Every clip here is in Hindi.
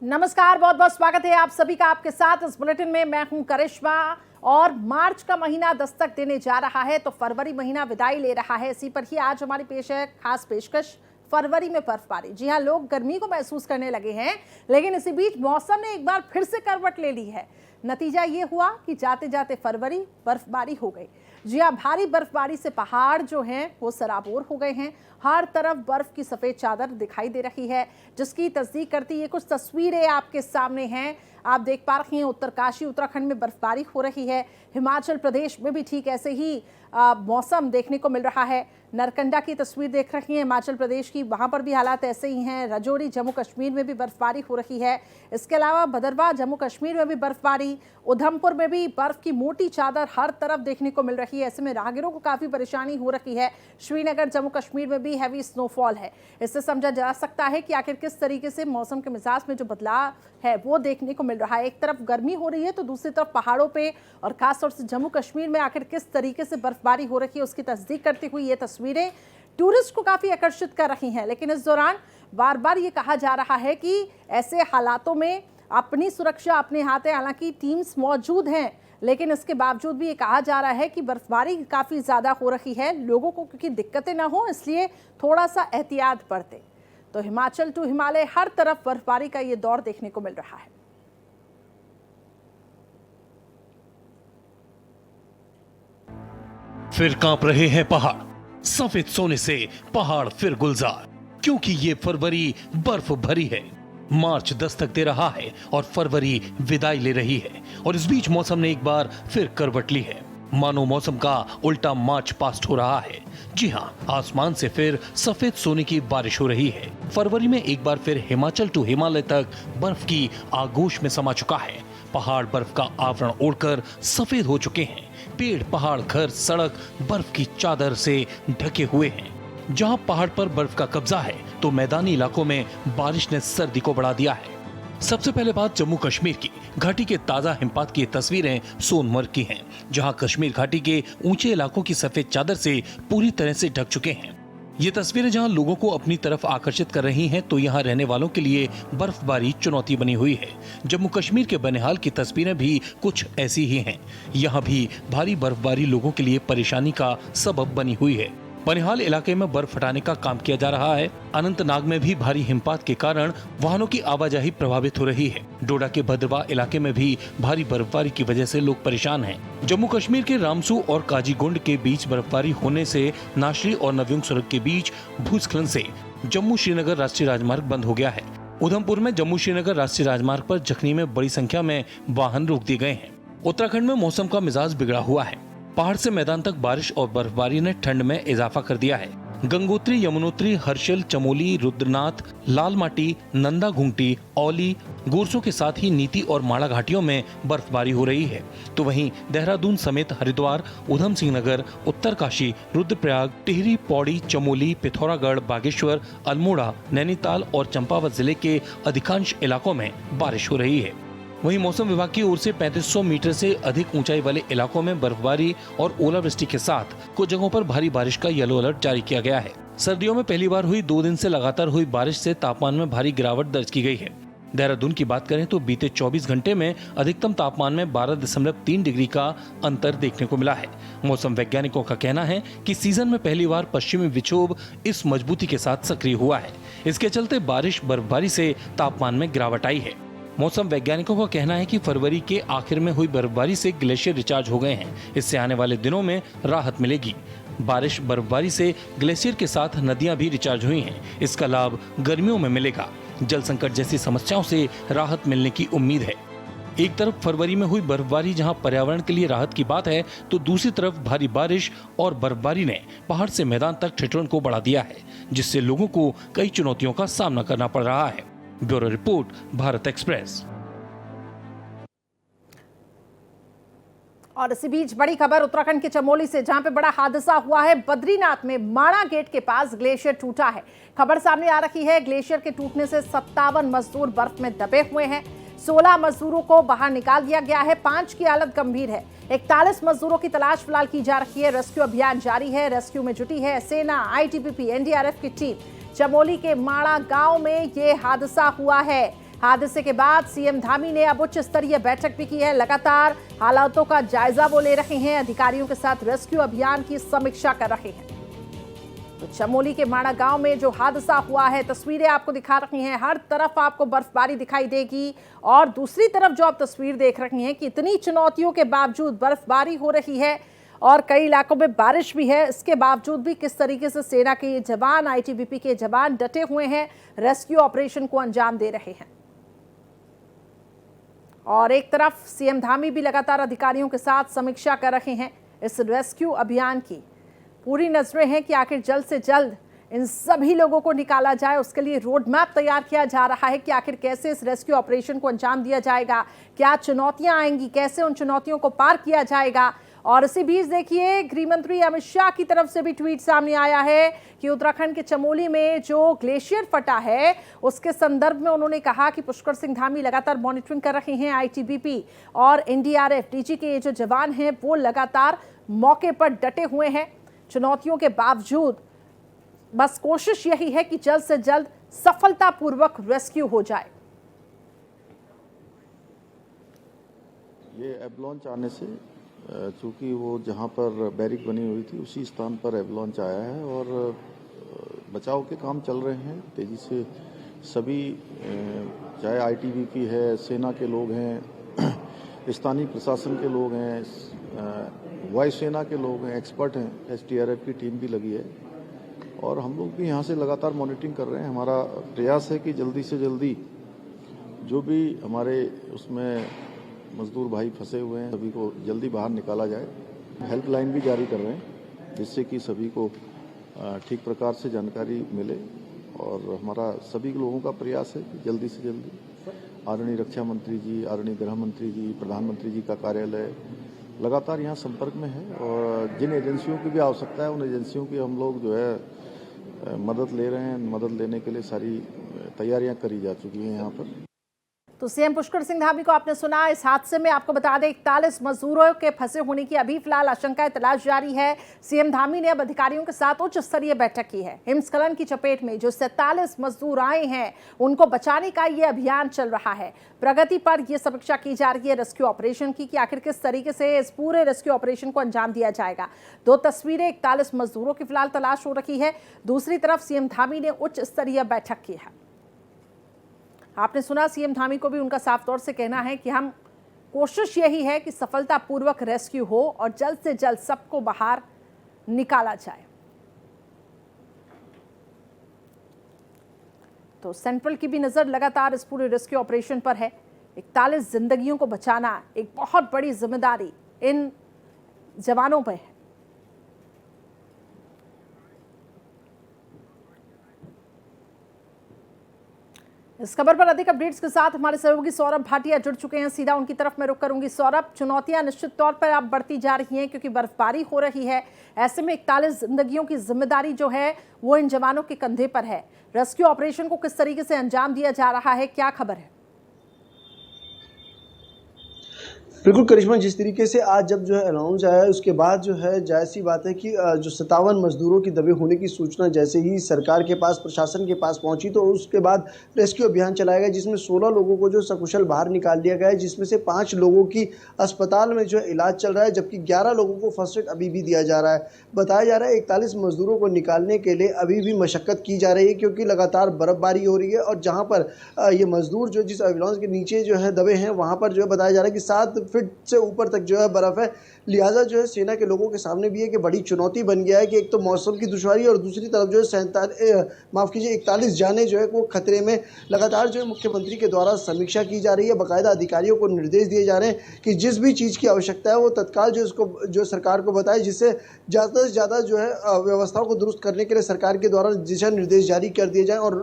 नमस्कार, बहुत बहुत स्वागत है आप सभी का आपके साथ इस बुलेटिन में। मैं हूं करिश्मा और मार्च का महीना दस्तक देने जा रहा है तो फरवरी महीना विदाई ले रहा है। इसी पर ही आज हमारी पेश है खास पेशकश, फरवरी में बर्फबारी। जी हां, लोग गर्मी को महसूस करने लगे हैं, लेकिन इसी बीच मौसम ने एक बार फिर से करवट ले ली है। नतीजा ये हुआ कि जाते जाते फरवरी बर्फबारी हो गई। जी हां, भारी बर्फबारी से पहाड़ जो हैं वो सराबोर हो गए हैं। हर तरफ बर्फ की सफेद चादर दिखाई दे रही है, जिसकी तस्दीक करती ये कुछ तस्वीरें आपके सामने हैं। आप देख पा रही हैं उत्तरकाशी उत्तराखंड में बर्फबारी हो रही है। हिमाचल प्रदेश में भी ठीक ऐसे ही मौसम देखने को मिल रहा है। नरकंडा की तस्वीर देख रही हैं हिमाचल प्रदेश की, वहां पर भी हालात ऐसे ही हैं। राजौरी जम्मू कश्मीर में भी बर्फबारी हो रही है। इसके अलावा भदरवा जम्मू कश्मीर में भी बर्फबारी, उधमपुर में भी बर्फ की मोटी चादर हर तरफ देखने को मिल रही है। ऐसे में राहगीरों को काफी परेशानी हो रही है। श्रीनगर जम्मू कश्मीर में भी हैवी स्नोफॉल है। इससे समझा जा सकता है कि आखिर किस तरीके से मौसम के मिजाज में जो बदलाव है वो देखने को मिल रहा है। एक तरफ गर्मी हो रही है तो दूसरी तरफ पहाड़ों पे और खासतौर से जम्मू कश्मीर में आखिर किस तरीके से बर्फबारी हो रही है उसकी तस्दीक करती हुई ये तस्वीरें टूरिस्ट को काफी आकर्षित कर रही हैं। लेकिन इस दौरान बार बार ये कहा जा रहा है कि ऐसे हालातों में अपनी सुरक्षा अपने हाथ है। हालांकि टीम्स मौजूद हैं, लेकिन इसके बावजूद भी ये कहा जा रहा है कि बर्फबारी काफी ज्यादा हो रही है। लोगों को क्योंकि दिक्कतें ना हो इसलिए थोड़ा सा एहतियात बरते। तो हिमाचल टू हिमालय हर तरफ बर्फबारी का ये दौर देखने को मिल रहा है। फिर कांप रहे हैं पहाड़, सफेद सोने से पहाड़ फिर गुलजार, क्योंकि ये फरवरी बर्फ भरी है। मार्च दस्तक दे रहा है और फरवरी विदाई ले रही है, और इस बीच मौसम ने एक बार फिर करवट ली है। मानो मौसम का उल्टा मार्च पास्ट हो रहा है। जी हाँ, आसमान से फिर सफेद सोने की बारिश हो रही है। फरवरी में एक बार फिर हिमाचल टू हिमालय तक बर्फ की आगोश में समा चुका है। पहाड़ बर्फ का आवरण ओढ़कर सफेद हो चुके हैं। पेड़, पहाड़, घर, सड़क बर्फ की चादर से ढके हुए हैं। जहां पहाड़ पर बर्फ का कब्जा है तो मैदानी इलाकों में बारिश ने सर्दी को बढ़ा दिया है। सबसे पहले बात जम्मू कश्मीर की। घाटी के ताजा हिमपात की तस्वीरें सोनमर्ग की हैं, जहां कश्मीर घाटी के ऊंचे इलाकों की सफेद चादर से पूरी तरह से ढक चुके हैं। ये तस्वीरें जहां लोगों को अपनी तरफ आकर्षित कर रही हैं, तो यहां रहने वालों के लिए बर्फबारी चुनौती बनी हुई है। जम्मू कश्मीर के बनिहाल की तस्वीरें भी कुछ ऐसी ही हैं। यहां भी भारी बर्फबारी लोगों के लिए परेशानी का सबब बनी हुई है। बनिहाल इलाके में बर्फ हटाने का काम किया जा रहा है। अनंतनाग में भी भारी हिमपात के कारण वाहनों की आवाजाही प्रभावित हो रही है। डोडा के भद्रवा इलाके में भी भारी बर्फबारी की वजह से लोग परेशान हैं। जम्मू कश्मीर के रामसू और काजीगुंड के बीच बर्फबारी होने से नाशरी और नव्युंग सड़क के बीच भूस्खलन से जम्मू श्रीनगर राष्ट्रीय राजमार्ग बंद हो गया है। उधमपुर में जम्मू श्रीनगर राष्ट्रीय राजमार्ग पर जखनी में बड़ी संख्या में वाहन रोक दिए गए हैं। उत्तराखंड में मौसम का मिजाज बिगड़ा हुआ है। पहाड़ से मैदान तक बारिश और बर्फबारी ने ठंड में इजाफा कर दिया है। गंगोत्री, यमुनोत्री, हर्षिल, चमोली, रुद्रनाथ, लालमाटी, नंदा घुंगटी, औली, गुरसों के साथ ही नीति और माड़ा घाटियों में बर्फबारी हो रही है। तो वहीं देहरादून समेत हरिद्वार, उधम सिंह नगर, उत्तरकाशी, रुद्रप्रयाग, टिहरी, पौड़ी, चमोली, पिथौरागढ़, बागेश्वर, अल्मोड़ा, नैनीताल और चंपावत जिले के अधिकांश इलाकों में बारिश हो रही है। वहीं मौसम विभाग की ओर से 3500 मीटर से अधिक ऊंचाई वाले इलाकों में बर्फबारी और ओलावृष्टि के साथ कुछ जगहों पर भारी बारिश का येलो अलर्ट जारी किया गया है। सर्दियों में पहली बार हुई 2 दिन से लगातार हुई बारिश से तापमान में भारी गिरावट दर्ज की गई है। देहरादून की बात करें तो बीते 24 घंटे में अधिकतम तापमान में 12.3 डिग्री का अंतर देखने को मिला है। मौसम वैज्ञानिकों का कहना है कि सीजन में पहली बार पश्चिमी विक्षोभ इस मजबूती के साथ सक्रिय हुआ है। इसके चलते बारिश बर्फबारी से तापमान में गिरावट आई है। मौसम वैज्ञानिकों का कहना है कि फरवरी के आखिर में हुई बर्फबारी से ग्लेशियर रिचार्ज हो गए हैं। इससे आने वाले दिनों में राहत मिलेगी। बारिश बर्फबारी से ग्लेशियर के साथ नदियां भी रिचार्ज हुई हैं। इसका लाभ गर्मियों में मिलेगा। जल संकट जैसी समस्याओं से राहत मिलने की उम्मीद है। एक तरफ फरवरी में हुई बर्फबारी जहां पर्यावरण के लिए राहत की बात है, तो दूसरी तरफ भारी बारिश और बर्फबारी ने पहाड़ से मैदान तक ठिठुरन को बढ़ा दिया है, जिससे लोगों को कई चुनौतियों का सामना करना पड़ रहा है। Bureau report, Bharat express. और इसी बीच बड़ी खबर उत्तराखंड के चमोली से, जहां पे बड़ा हादसा हुआ है। बद्रीनाथ में माणा गेट के पास ग्लेशियर टूटा है। खबर सामने आ रही है, ग्लेशियर के टूटने से 57 मजदूर बर्फ में दबे हुए हैं। 16 मजदूरों को बाहर निकाल दिया गया है। 5 की हालत गंभीर है। 41 मजदूरों की तलाश फिलहाल की जा रही है। रेस्क्यू अभियान जारी है। रेस्क्यू में जुटी है सेना, आईटीबीपी, एनडीआरएफ की टीम। चमोली के माणा गांव में ये हादसा हुआ है। हादसे के बाद सीएम धामी ने अब उच्च स्तरीय बैठक भी की है। लगातार हालातों का जायजा वो ले रहे हैं, अधिकारियों के साथ रेस्क्यू अभियान की समीक्षा कर रहे हैं। तो चमोली के माणा गांव में जो हादसा हुआ है, तस्वीरें आपको दिखा रही हैं। हर तरफ आपको बर्फबारी दिखाई देगी और दूसरी तरफ जो आप तस्वीर देख रही हैं कि इतनी चुनौतियों के बावजूद बर्फबारी हो रही है और कई इलाकों में बारिश भी है, इसके बावजूद भी किस तरीके से सेना के जवान, आईटीबीपी के जवान डटे हुए हैं, रेस्क्यू ऑपरेशन को अंजाम दे रहे हैं। और एक तरफ सीएम धामी भी लगातार अधिकारियों के साथ समीक्षा कर रहे हैं इस रेस्क्यू अभियान की। पूरी नजरें हैं कि आखिर जल्द से जल्द इन सभी लोगों को निकाला जाए। उसके लिए रोड मैप तैयार किया जा रहा है कि आखिर कैसे इस रेस्क्यू ऑपरेशन को अंजाम दिया जाएगा, क्या चुनौतियां आएंगी, कैसे उन चुनौतियों को पार किया जाएगा। और इसी बीच देखिए, गृह मंत्री अमित शाह की तरफ से भी ट्वीट सामने आया है कि उत्तराखंड के चमोली में जो ग्लेशियर फटा है उसके संदर्भ में उन्होंने कहा कि पुष्कर सिंह धामी लगातार मॉनिटरिंग कर रहे हैं। आईटीबीपी और एनडीआरएफ, डीजी के जो जवान हैं वो लगातार मौके पर डटे हुए हैं। चुनौतियों के बावजूद बस कोशिश यही है कि जल्द से जल्द सफलतापूर्वक रेस्क्यू हो जाए। ये एवलांच आने से चूंकि वो जहाँ पर बैरिक बनी हुई थी उसी स्थान पर एवलांच आया है और बचाव के काम चल रहे हैं तेजी से। सभी चाहे आईटीबीपी है, सेना के लोग हैं, स्थानीय प्रशासन के लोग हैं, वायुसेना के लोग हैं, एक्सपर्ट हैं, एसडीआरएफ की टीम भी लगी है और हम लोग भी यहाँ से लगातार मॉनिटरिंग कर रहे हैं। हमारा प्रयास है कि जल्दी से जल्दी जो भी हमारे उसमें मजदूर भाई फंसे हुए हैं सभी को जल्दी बाहर निकाला जाए। हेल्पलाइन भी जारी कर रहे हैं जिससे कि सभी को ठीक प्रकार से जानकारी मिले और हमारा सभी लोगों का प्रयास है कि जल्दी से जल्दी आदरणीय रक्षा मंत्री जी, आदरणीय गृह मंत्री जी, प्रधानमंत्री जी का कार्यालय लगातार यहाँ संपर्क में है और जिन एजेंसियों की भी आवश्यकता है उन एजेंसियों की हम लोग जो है मदद ले रहे हैं। मदद लेने के लिए सारी तैयारियां करी जा चुकी हैं यहाँ पर। तो सीएम पुष्कर सिंह धामी को आपने सुना। इस हादसे में आपको बता दें 41 मजदूरों के फंसे होने की अभी फिलहाल आशंकाएं तलाश जारी है। सीएम धामी ने अब अधिकारियों के साथ उच्च स्तरीय बैठक की है। हिमस्खलन की चपेट में जो 47 मजदूर आए हैं उनको बचाने का ये अभियान चल रहा है। प्रगति पर यह समीक्षा की जा रही है रेस्क्यू ऑपरेशन की कि आखिर किस तरीके से इस पूरे रेस्क्यू ऑपरेशन को अंजाम दिया जाएगा। दो तस्वीरें 41 मजदूरों की फिलहाल तलाश हो रही है, दूसरी तरफ सीएम धामी ने उच्च स्तरीय बैठक की है। आपने सुना, सीएम धामी को भी उनका साफ तौर से कहना है कि हम कोशिश यही है कि सफलतापूर्वक रेस्क्यू हो और जल्द से जल्द सबको बाहर निकाला जाए। तो सेंट्रल की भी नजर लगातार इस पूरे रेस्क्यू ऑपरेशन पर है। 41 जिंदगियों को बचाना एक बहुत बड़ी जिम्मेदारी इन जवानों पर है। इस खबर पर अधिक अपडेट्स के साथ हमारे सहयोगी सौरभ भाटिया जुड़ चुके हैं। सीधा उनकी तरफ मैं रुक करूंगी। सौरभ, चुनौतियां निश्चित तौर पर अब बढ़ती जा रही हैं क्योंकि बर्फबारी हो रही है। ऐसे में 41 जिंदगियों की जिम्मेदारी जो है वो इन जवानों के कंधे पर है। रेस्क्यू ऑपरेशन को किस तरीके से अंजाम दिया जा रहा है, क्या खबर है? बिल्कुल करिश्मा, जिस तरीके से आज जब जो है अनाउंस आया उसके बाद जो है जाहिर सी बात है कि जो 57 मजदूरों की दबे होने की सूचना जैसे ही सरकार के पास, प्रशासन के पास पहुंची तो उसके बाद रेस्क्यू अभियान चलाया गया जिसमें 16 लोगों को जो सकुशल बाहर निकाल लिया गया है, जिसमें से 5 लोगों की अस्पताल में जो है इलाज चल रहा है जबकि 11 लोगों को फर्स्ट एड अभी भी दिया जा रहा है। बताया जा रहा है 41 मजदूरों को निकालने के लिए अभी भी मशक्कत की जा रही है क्योंकि लगातार बर्फबारी हो रही है और जहाँ पर ये मजदूर जो जिस एम्बुलेंस के नीचे जो है दबे हैं वहाँ पर जो है बताया जा रहा है कि 7 फीट से ऊपर तक जो है बर्फ है। लिहाजा जो है सेना के लोगों के सामने भी है कि बड़ी चुनौती बन गया है कि एक तो मौसम की दुश्वारी और दूसरी तरफ जो है 41 जाने जो है वो खतरे में। लगातार जो है मुख्यमंत्री के द्वारा समीक्षा की जा रही है, बाकायदा अधिकारियों को निर्देश दिए जा रहे हैं कि जिस भी चीज़ की आवश्यकता है वो तत्काल जो इसको जो सरकार को बताए, जिससे ज़्यादा से ज़्यादा जो है व्यवस्थाओं को दुरुस्त करने के लिए सरकार के द्वारा दिशा निर्देश जारी कर दिए जाएँ और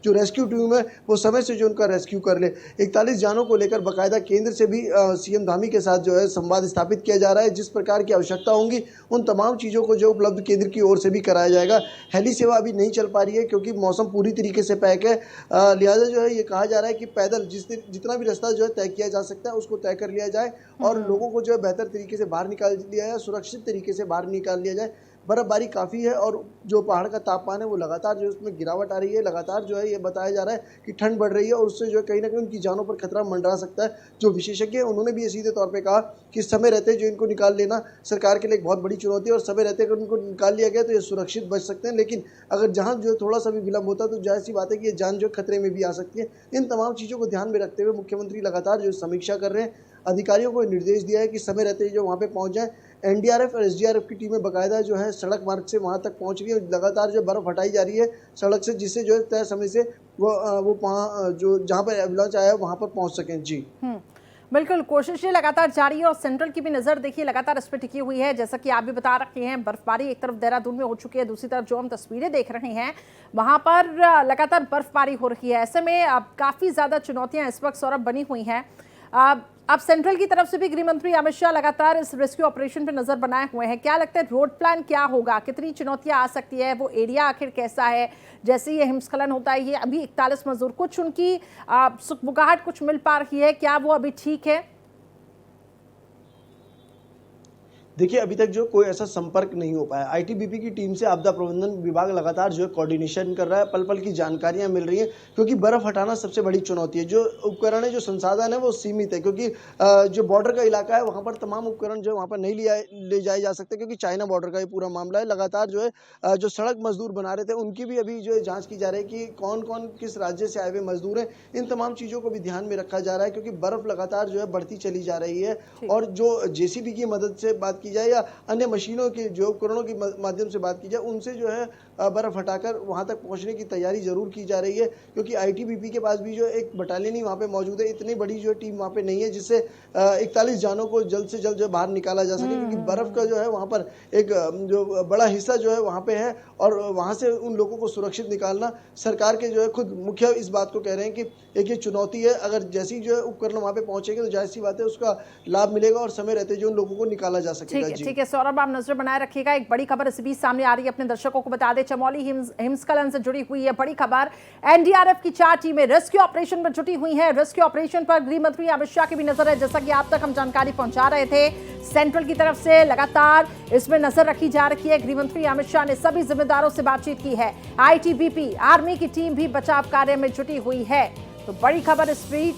जो रेस्क्यू टीम है वो समय से जो उनका रेस्क्यू कर ले। 41 जानों को लेकर बाकायदा केंद्र से भी सीएम धामी के साथ जो है संवाद स्थापित किया जा रहा है। जिस प्रकार की आवश्यकता होंगी उन तमाम चीज़ों को जो उपलब्ध केंद्र की ओर से भी कराया जाएगा। हेली सेवा अभी नहीं चल पा रही है क्योंकि मौसम पूरी तरीके से पैक है। लिहाजा जो है ये कहा जा रहा है कि पैदल जितना भी रास्ता जो है तय किया जा सकता है उसको तय कर लिया जाए और लोगों को जो है बेहतर तरीके से बाहर निकाल लिया जाए, सुरक्षित तरीके से बाहर निकाल लिया जाए। बर्फबारी काफ़ी है और जो पहाड़ का तापमान है वो लगातार जो उसमें गिरावट आ रही है। लगातार जो है ये बताया जा रहा है कि ठंड बढ़ रही है और उससे जो है कहीं ना कहीं उनकी जानों पर खतरा मंडरा सकता है। जो विशेषज्ञ हैं उन्होंने भी सीधे तौर पे कहा कि समय रहते जो इनको निकाल लेना सरकार के लिए एक बहुत बड़ी चुनौती है और समय रहते अगर उनको निकाल लिया गया तो ये सुरक्षित बच सकते हैं, लेकिन अगर जहाँ जो थोड़ा सा भी विलम्ब होता है तो जाहिर सी बात है कि ये जान जो खतरे में भी आ सकती है। इन तमाम चीज़ों को ध्यान में रखते हुए मुख्यमंत्री लगातार जो समीक्षा कर रहे हैं, अधिकारियों को निर्देश दिया है कि समय रहते जो वहाँ पे पहुँच जाएं। एनडीआरएफ और एसडीआरएफ की टीमें बाकायदा जो है सड़क मार्ग से वहाँ तक पहुँच रही है, लगातार जो बर्फ़ हटाई जा रही है सड़क से, जिससे जो है तय समय से वो वहाँ जो जहाँ पर एवलांच आया है वहाँ पर पहुँच सकें। जी बिल्कुल, कोशिशें लगातार जारी है और सेंट्रल की भी नज़र देखिए लगातार इस पर टिकी हुई है। जैसा कि आप भी बता रखे हैं, बर्फबारी एक तरफ देहरादून में हो चुकी है, दूसरी तरफ जो हम तस्वीरें देख रहे हैं वहां पर लगातार बर्फबारी हो रही है। ऐसे में अब काफ़ी ज़्यादा चुनौतियां इस वक्त सौरभ बनी हुई हैं। अब सेंट्रल की तरफ से भी गृह मंत्री अमित शाह लगातार इस रेस्क्यू ऑपरेशन पर नजर बनाए हुए हैं। क्या लगता है रोड प्लान क्या होगा, कितनी चुनौतियां आ सकती है, वो एरिया आखिर कैसा है? जैसे ये हिमस्खलन होता है, ये अभी 41 मजदूर, कुछ उनकी सुखबुगाहट कुछ मिल पा रही है, क्या वो अभी ठीक है? देखिए अभी तक जो कोई ऐसा संपर्क नहीं हो पाया। आईटीबीपी की टीम से आपदा प्रबंधन विभाग लगातार जो है कोऑर्डिनेशन कर रहा है, पल पल की जानकारियां मिल रही हैं, क्योंकि बर्फ़ हटाना सबसे बड़ी चुनौती है। जो उपकरण है, जो संसाधन है वो सीमित है, क्योंकि जो बॉर्डर का इलाका है वहाँ पर तमाम उपकरण जो है वहाँ पर नहीं ले जाए जा सकते, क्योंकि चाइना बॉर्डर का ये पूरा मामला है। लगातार जो है जो सड़क मजदूर बना रहे थे उनकी भी अभी जो है जाँच की जा रही है कि कौन कौन किस राज्य से आए हुए मजदूर हैं। इन तमाम चीज़ों को भी ध्यान में रखा जा रहा है, क्योंकि बर्फ़ लगातार जो है बढ़ती चली जा रही है। और जो जेसीबी की मदद से बात की जाए या अन्य मशीनों के जो उपकरणों के माध्यम से बात की जाए, उनसे जो है बर्फ हटाकर वहां तक पहुंचने की तैयारी जरूर की जा रही है, क्योंकि आईटीबीपी के पास भी जो एक बटालियन ही वहां पे मौजूद है। इतनी बड़ी जो टीम वहां पे नहीं है जिससे 41 जानों को जल्द से जल्द जो बाहर निकाला जा सके, क्योंकि बर्फ का जो है वहां पर एक जो बड़ा हिस्सा जो है वहां पे है और वहां से उन लोगों को सुरक्षित निकालना सरकार के जो है खुद मुखिया इस बात को कह रहे हैं कि एक ये चुनौती है। अगर जैसी जो है उपकरण वहां पे पहुंचेंगे तो जाहिर सी बात है उसका लाभ मिलेगा और समय रहते जो उन लोगों को निकाला जा सकेगा। ठीक है सौरभ, आप नजर बनाए रखिएगा। एक बड़ी खबर इस बीच सामने आ रही है, अपने दर्शकों को बता दें, चमोली हिमस्खलन से जुड़ी हुई है बड़ी खबर। एनडीआरएफ की 4 टीमें रेस्क्यू ऑपरेशन में जुटी हुई हैं। रेस्क्यू ऑपरेशन पर गृह मंत्री अमित शाह की भी नजर है, जैसा कि आप तक हम जानकारी पहुंचा रहे थे। सेंट्रल की तरफ से लगातार इसमें नजर रखी जा रही है। गृह मंत्री अमित शाह ने सभी जिम्मेदारों से बातचीत की है। आईटीबीपी, आर्मी की टीम भी बचाव कार्य में जुटी हुई है। तो बड़ी खबर इस बीच,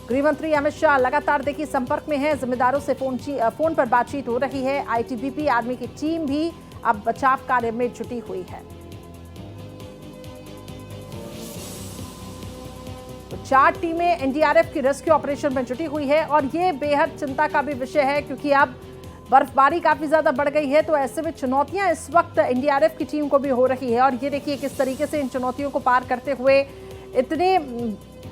गृह मंत्री अमित शाह लगातार देखिए संपर्क में है, जिम्मेदारों से फोन पर बातचीत हो रही है। आईटीबीपी, आर्मी की टीम भी अब बचाव कार्य में जुटी हुई है। तो 4 टीमें एनडीआरएफ की रेस्क्यू ऑपरेशन में जुटी हुई है और ये बेहद चिंता का भी विषय है, क्योंकि अब बर्फबारी काफी ज्यादा बढ़ गई है। तो ऐसे में चुनौतियां इस वक्त एनडीआरएफ की टीम को भी हो रही है और ये देखिए किस तरीके से इन चुनौतियों को पार करते हुए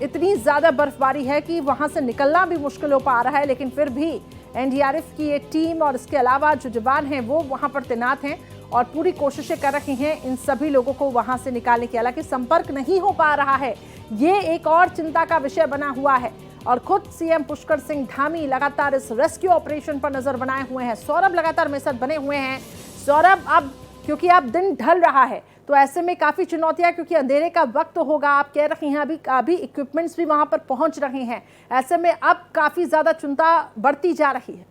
इतनी ज्यादा बर्फबारी है कि वहां से निकलना भी मुश्किल हो पा रहा है, लेकिन फिर भी एनडीआरएफ की ये टीम और इसके अलावा जो जवान हैं वो वहां पर तैनात हैं और पूरी कोशिशें कर रही हैं इन सभी लोगों को वहां से निकालने की। हालांकि संपर्क नहीं हो पा रहा है, ये एक और चिंता का विषय बना हुआ है और खुद सीएम पुष्कर सिंह धामी लगातार इस रेस्क्यू ऑपरेशन पर नजर बनाए हुए हैं। सौरभ लगातार मेरे साथ बने हुए हैं। सौरभ, अब क्योंकि अब दिन ढल रहा है तो ऐसे में काफी चुनौतियां, क्योंकि अंधेरे का वक्त होगा, आप कह रही हैं अभी इक्विपमेंट्स भी वहां पर पहुंच रहे हैं, ऐसे में अब काफी ज्यादा चिंता बढ़ती जा रही है।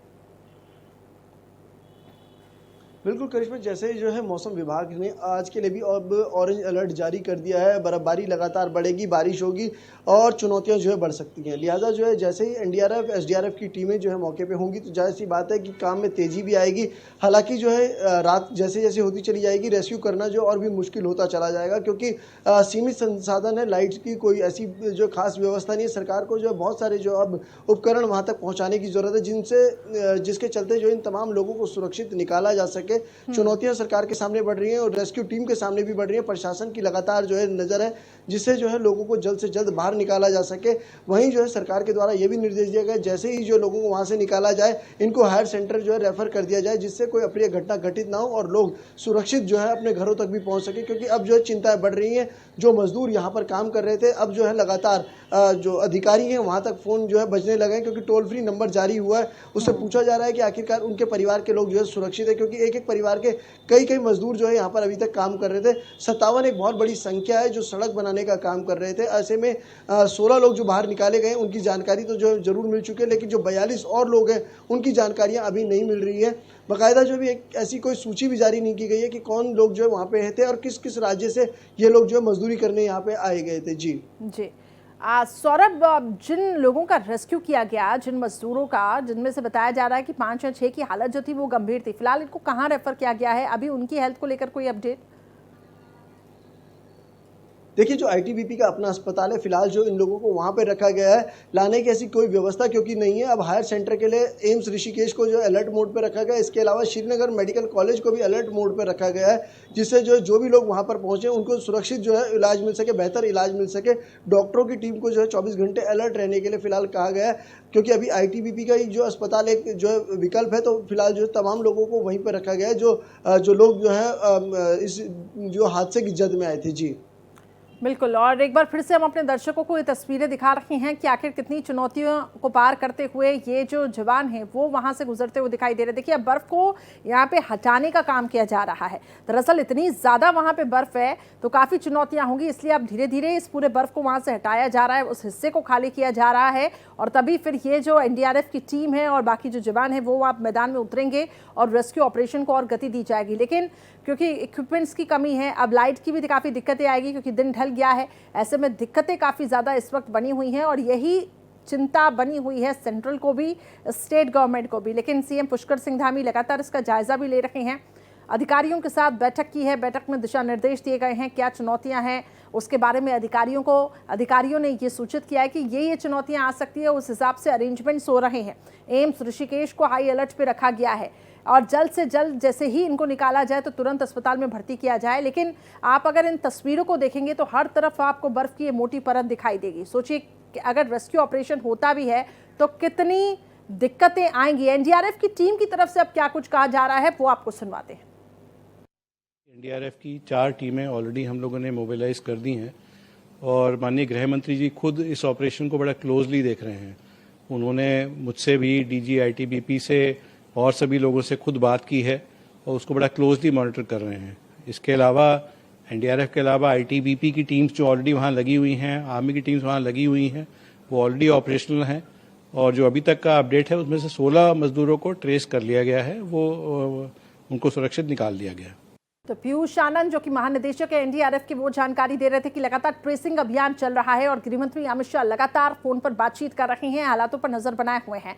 बिल्कुल करिश्मा, जैसे जो है मौसम विभाग ने आज के लिए भी अब ऑरेंज अलर्ट जारी कर दिया है। बर्फबारी लगातार बढ़ेगी, बारिश होगी और चुनौतियां जो है बढ़ सकती हैं। लिहाजा जो है जैसे ही एनडीआरएफ एसडीआरएफ की टीमें जो है मौके पे होंगी तो जाहिर सी बात है कि काम में तेज़ी भी आएगी। हालांकि जो है रात जैसे जैसे होती चली जाएगी रेस्क्यू करना जो और भी मुश्किल होता चला जाएगा, क्योंकि सीमित संसाधन है, लाइट्स की कोई ऐसी जो खास व्यवस्था नहीं है। सरकार को जो है बहुत सारे जो अब उपकरण वहाँ तक पहुँचाने की ज़रूरत है, जिसके चलते जो इन तमाम लोगों को सुरक्षित निकाला जा सके। चुनौतियां सरकार के सामने बढ़ रही हैं और रेस्क्यू टीम के सामने भी बढ़ रही है। प्रशासन की लगातार जो है नज़र है, जिससे जो है लोगों को जल्द से जल्द बाहर निकाला जा सके। वहीं जो है सरकार के द्वारा ये भी निर्देश दिया गया जैसे ही जो लोगों को वहां से निकाला जाए इनको हायर सेंटर जो है रेफर कर दिया जाए, जिससे कोई अप्रिय घटना घटित ना हो और लोग सुरक्षित जो है अपने घरों तक भी पहुंच सके। क्योंकि अब जो है चिंताएं बढ़ रही हैं, जो मजदूर यहाँ पर काम कर रहे थे अब जो है लगातार जो अधिकारी हैं वहाँ तक फ़ोन जो है बजने लगे हैं, क्योंकि टोल फ्री नंबर जारी हुआ है। उससे पूछा जा रहा है कि आखिरकार उनके परिवार के लोग जो है सुरक्षित है, क्योंकि एक एक परिवार के कई मजदूर जो है यहाँ पर अभी तक काम कर रहे थे। 57 एक बहुत बड़ी संख्या है जो सड़क बनाने का काम कर रहे थे। ऐसे में 16 लोग जो बाहर निकाले गए, उनकी जानकारी तो जो जरूर मिल चुकी है, लेकिन जो 42 और लोग हैं उनकी जानकारियाँ अभी नहीं मिल रही है। बाकायदा जो भी एक ऐसी कोई सूची भी जारी नहीं की गई है कि कौन लोग जो है वहाँ पे थे और किस किस राज्य से ये लोग जो है मजदूरी करने यहाँ पे आए गए थे। जी सौरभ, जिन लोगों का रेस्क्यू किया गया, जिन मजदूरों का, जिनमें से बताया जा रहा है कि 5 या 6 की हालत जो थी वो गंभीर थी, फिलहाल इनको कहाँ रेफर किया गया है? अभी उनकी हेल्थ को लेकर कोई अपडेट? देखिए, जो आईटीबीपी का अपना अस्पताल है, फिलहाल जो इन लोगों को वहाँ पे रखा गया है, लाने की ऐसी कोई व्यवस्था क्योंकि नहीं है। अब हायर सेंटर के लिए एम्स ऋषिकेश को जो अलर्ट मोड पे रखा गया है। इसके अलावा श्रीनगर मेडिकल कॉलेज को भी अलर्ट मोड पे रखा गया है, जिससे जो भी लोग वहाँ पर पहुँचे उनको सुरक्षित जो है इलाज मिल सके, बेहतर इलाज मिल सके। डॉक्टरों की टीम को जो है 24 घंटे अलर्ट रहने के लिए फिलहाल कहा गया है, क्योंकि अभी आईटीबीपी का ही जो अस्पताल एक जो है विकल्प है, तो फिलहाल जो तमाम लोगों को वहीं पर रखा गया है जो लोग जो है इस जो हादसे की जद में आए थे। जी बिल्कुल, और एक बार फिर से हम अपने दर्शकों को ये तस्वीरें दिखा रहे हैं कि आखिर कितनी चुनौतियों को पार करते हुए ये जो जवान हैं वो वहाँ से गुजरते हुए दिखाई दे रहे हैं। देखिए, अब बर्फ़ को यहाँ पे हटाने का काम किया जा रहा है। दरअसल इतनी ज़्यादा वहाँ पे बर्फ़ है तो काफ़ी चुनौतियाँ होंगी, इसलिए अब धीरे धीरे इस पूरे बर्फ़ को वहाँ से हटाया जा रहा है, उस हिस्से को खाली किया जा रहा है, और तभी फिर ये जो एनडीआरएफ की टीम है और बाकी जो जवान है वो आप मैदान में उतरेंगे और रेस्क्यू ऑपरेशन को और गति दी जाएगी। लेकिन क्योंकि इक्विपमेंट्स की कमी है, अब लाइट की भी काफ़ी दिक्कतें आएगी क्योंकि दिन ढल गया है। ऐसे में दिक्कतें काफ़ी ज़्यादा इस वक्त बनी हुई हैं और यही चिंता बनी हुई है सेंट्रल को भी, स्टेट गवर्नमेंट को भी। लेकिन सीएम पुष्कर सिंह धामी लगातार इसका जायजा भी ले रहे हैं, अधिकारियों के साथ बैठक की है, बैठक में दिशा निर्देश दिए गए हैं, क्या चुनौतियां हैं उसके बारे में अधिकारियों ने ये सूचित किया है कि ये चुनौतियां आ सकती है, उस हिसाब से अरेंजमेंट्स हो रहे हैं। एम्स ऋषिकेश को हाई अलर्ट पे रखा गया है और जल्द से जल्द जैसे ही इनको निकाला जाए तो तुरंत अस्पताल में भर्ती किया जाए। लेकिन आप अगर इन तस्वीरों को देखेंगे तो हर तरफ आपको बर्फ की ये मोटी परत दिखाई देगी। सोचिए कि अगर रेस्क्यू ऑपरेशन होता भी है तो कितनी दिक्कतें आएंगी। एनडीआरएफ की टीम की तरफ से अब क्या कुछ कहा जा रहा है वो आपको सुनवाते हैं। एनडीआरएफ की 4 टीमें ऑलरेडी हम लोगों ने मोबिलाइज कर दी हैं और माननीय गृह मंत्री जी खुद इस ऑपरेशन को बड़ा क्लोजली देख रहे हैं। उन्होंने मुझसे भी, डीजी आईटीबीपी से और सभी लोगों से खुद बात की है और उसको बड़ा क्लोजली मॉनिटर कर रहे हैं। इसके अलावा एनडीआरएफ के अलावा आईटीबीपी की टीम्स जो ऑलरेडी वहाँ लगी हुई हैं, आर्मी की टीम्स वहाँ लगी हुई हैं, वो ऑलरेडी ऑपरेशनल हैं और जो अभी तक का अपडेट है उसमें से 16 मजदूरों को ट्रेस कर लिया गया है, वो उनको सुरक्षित निकाल दिया गया है। तो पीयूष आनंद जो कि महानिदेशक है एनडीआरएफ की, वो जानकारी दे रहे थे कि लगातार ट्रेसिंग अभियान चल रहा है और गृहमंत्री अमित शाह लगातार फोन पर बातचीत कर रहे हैं, हालातों पर नजर बनाए हुए हैं।